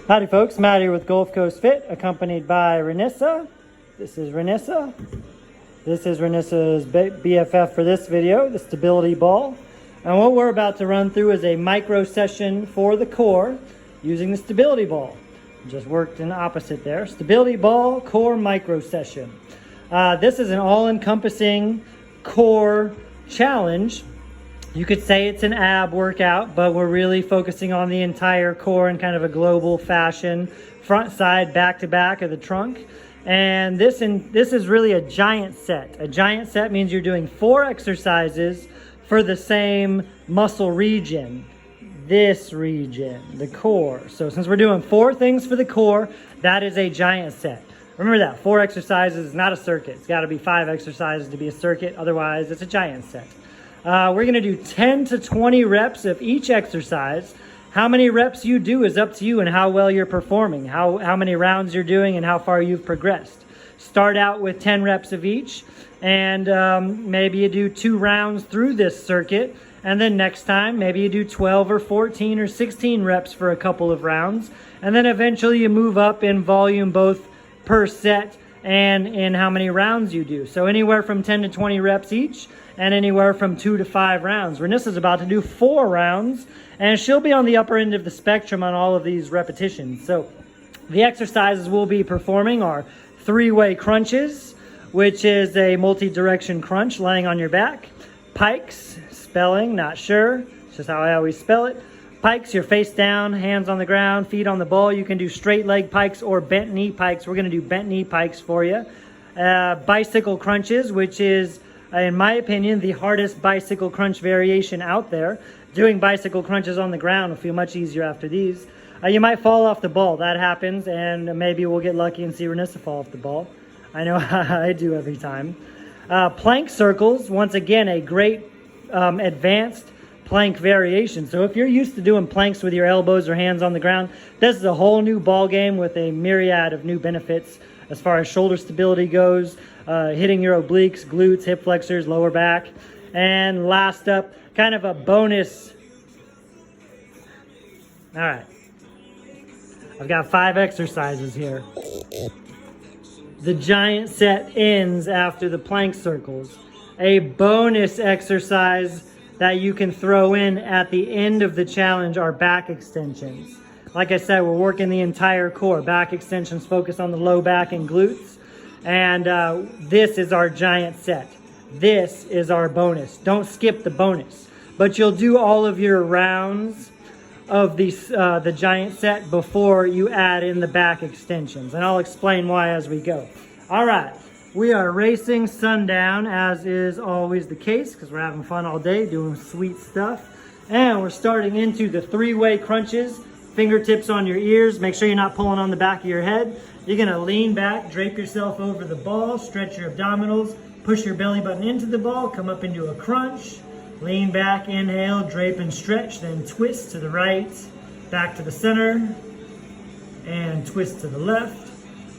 Howdy folks, Matt here with Gulf Coast Fit, accompanied by Renissa. This is Renissa. This is Renissa's BFF for this video, the stability ball. And what we're about to run through is a micro session for the core using the stability ball. Just worked in opposite there. Stability ball, core micro session. This is an all-encompassing core challenge. You could say it's an ab workout, but we're really focusing on the entire core in kind of a global fashion, front, side, back to back of the trunk. And this is really a giant set. A giant set means you're doing 4 exercises for the same muscle region. This region, the core. So since we're doing 4 things for the core, that is a giant set. Remember that, 4 exercises is not a circuit. It's got to be 5 exercises to be a circuit. Otherwise, it's a giant set. We're going to do 10 to 20 reps of each exercise. How many reps you do is up to you and how well you're performing, how many rounds you're doing and how far you've progressed. Start out with 10 reps of each, and maybe you do 2 rounds through this circuit, and then next time maybe you do 12 or 14 or 16 reps for a couple of rounds, and then eventually you move up in volume both per set and in how many rounds you do. So anywhere from 10 to 20 reps each, and anywhere from 2 to 5 rounds. Renissa's about to do 4 rounds, and she'll be on the upper end of the spectrum on all of these repetitions. So the exercises we'll be performing are 3-way crunches, which is a multi-direction crunch laying on your back. Pikes, spelling, not sure, it's just how I always spell it. Pikes, you're face down, hands on the ground, feet on the ball. You can do straight leg pikes or bent knee pikes. We're gonna do bent knee pikes for you. Bicycle crunches, which is, in my opinion, the hardest bicycle crunch variation out there. Doing bicycle crunches on the ground will feel much easier after these. You might fall off the ball. That happens, and maybe we'll get lucky and see Renissa fall off the ball. I know I do every time. Plank circles, once again, a great advanced plank variation. So if you're used to doing planks with your elbows or hands on the ground, this is a whole new ball game with a myriad of new benefits as far as shoulder stability goes, hitting your obliques, glutes, hip flexors, lower back. And last up, kind of a bonus. All right. I've got 5 exercises here. The giant set ends after the plank circles. A bonus exercise that you can throw in at the end of the challenge are back extensions. Like I said, we're working the entire core. Back extensions focus on the low back and glutes. And this is our giant set. This is our bonus. Don't skip the bonus. But you'll do all of your rounds of the giant set before you add in the back extensions. And I'll explain why as we go. All right. We are racing sundown, as is always the case, because we're having fun all day doing sweet stuff. And we're starting into the 3-way crunches. Fingertips on your ears. Make sure you're not pulling on the back of your head. You're going to lean back, drape yourself over the ball, stretch your abdominals, push your belly button into the ball, come up into a crunch. Lean back, inhale, drape and stretch, then twist to the right, back to the center, and twist to the left.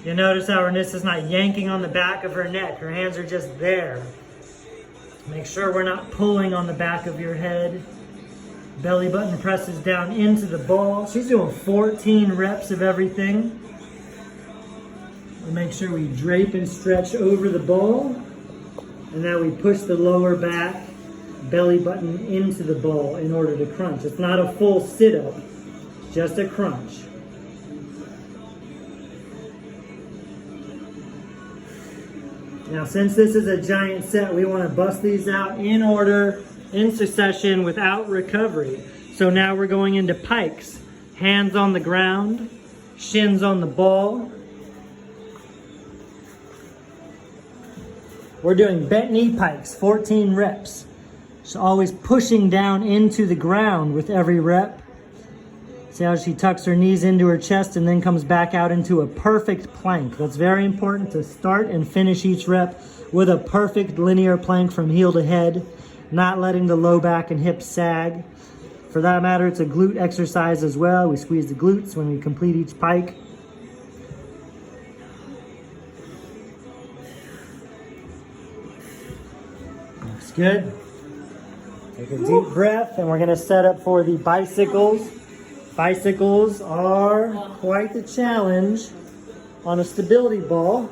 You'll notice how Renissa's not yanking on the back of her neck. Her hands are just there. Make sure we're not pulling on the back of your head. Belly button presses down into the ball. She's doing 14 reps of everything. We'll make sure we drape and stretch over the ball. And now we push the lower back, belly button into the ball in order to crunch. It's not a full sit-up, it's just a crunch. Now, since this is a giant set, we want to bust these out in order, in succession, without recovery. So now we're going into pikes. Hands on the ground, shins on the ball. We're doing bent knee pikes, 14 reps. So always pushing down into the ground with every rep. See how she tucks her knees into her chest and then comes back out into a perfect plank. That's very important to start and finish each rep with a perfect linear plank from heel to head, not letting the low back and hips sag. For that matter, it's a glute exercise as well. We squeeze the glutes when we complete each pike. Looks good. Take a deep breath, and we're going to set up for the bicycles. Bicycles are quite the challenge on a stability ball.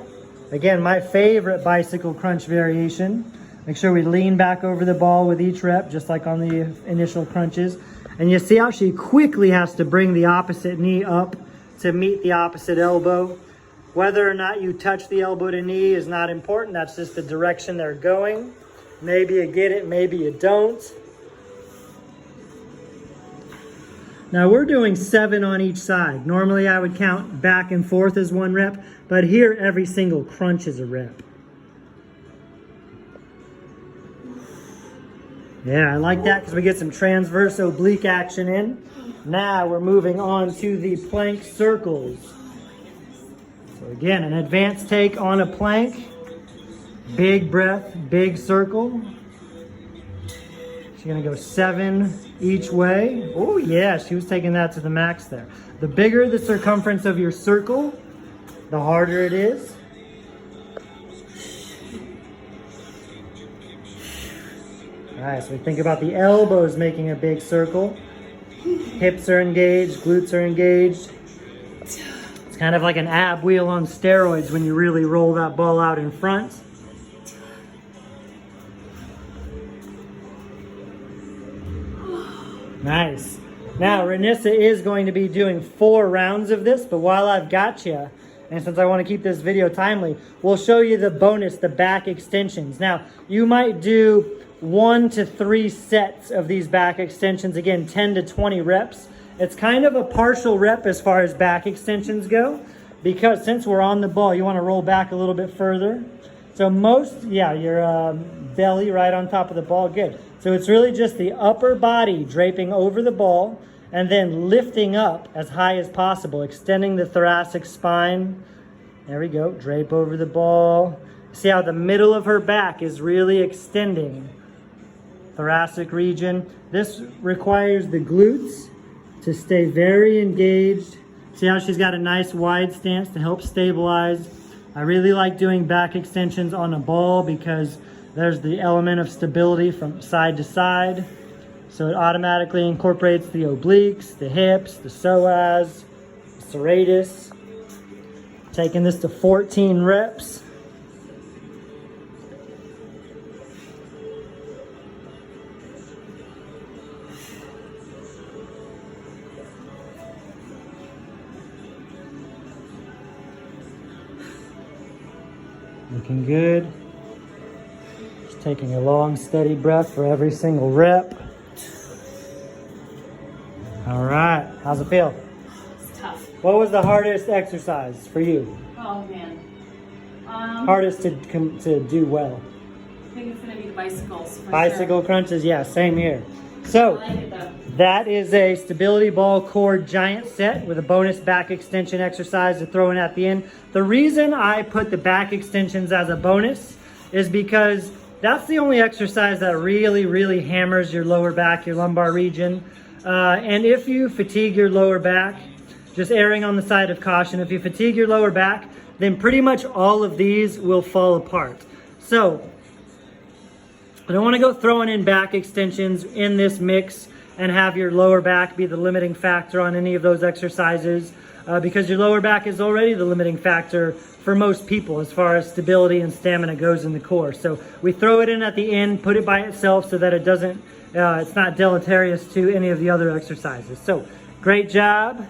Again, my favorite bicycle crunch variation. Make sure we lean back over the ball with each rep, just like on the initial crunches. And you see how she quickly has to bring the opposite knee up to meet the opposite elbow. Whether or not you touch the elbow to knee is not important. That's just the direction they're going. Maybe you get it, maybe you don't. Now we're doing 7 on each side. Normally I would count back and forth as 1 rep, but here every single crunch is a rep. Yeah, I like that because we get some transverse oblique action in. Now we're moving on to the plank circles. So again, an advanced take on a plank. Big breath, big circle. She's gonna go 7 each way. Oh yeah, she was taking that to the max there. The bigger the circumference of your circle, the harder it is. All right, so we think about the elbows making a big circle. Hips are engaged, glutes are engaged. It's kind of like an ab wheel on steroids when you really roll that ball out in front. Nice. Now, Renissa is going to be doing 4 rounds of this, but while I've got you, and since I want to keep this video timely, we'll show you the bonus, the back extensions. Now, you might do 1 to 3 sets of these back extensions. Again, 10 to 20 reps. It's kind of a partial rep as far as back extensions go, because since we're on the ball, you want to roll back a little bit further. So your belly right on top of the ball, good. So it's really just the upper body draping over the ball and then lifting up as high as possible, extending the thoracic spine. There we go, drape over the ball. See how the middle of her back is really extending. Thoracic region. This requires the glutes to stay very engaged. See how she's got a nice wide stance to help stabilize. I really like doing back extensions on a ball because there's the element of stability from side to side. So it automatically incorporates the obliques, the hips, the psoas, the serratus. Taking this to 14 reps. Looking good. Just taking a long, steady breath for every single rep. All right, how's it feel? It's tough. What was the hardest exercise for you? Oh man. Hardest to do well? I think it's gonna be the bicycles. For Bicycle sure. crunches, yeah, same here. So I like it though. that is a stability ball core giant set with a bonus back extension exercise to throw in at the end. The reason I put the back extensions as a bonus is because that's the only exercise that really hammers your lower back, your lumbar region. And if you fatigue your lower back, just erring on the side of caution, if you fatigue your lower back, then pretty much all of these will fall apart. So I don't want to go throwing in back extensions in this mix and have your lower back be the limiting factor on any of those exercises because your lower back is already the limiting factor for most people as far as stability and stamina goes in the core. So we throw it in at the end, put it by itself so that it doesn't, it's not deleterious to any of the other exercises. So great job.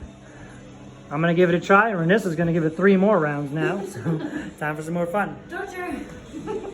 I'm going to give it a try. Renissa's going to give it 3 more rounds now. So time for some more fun. Torture.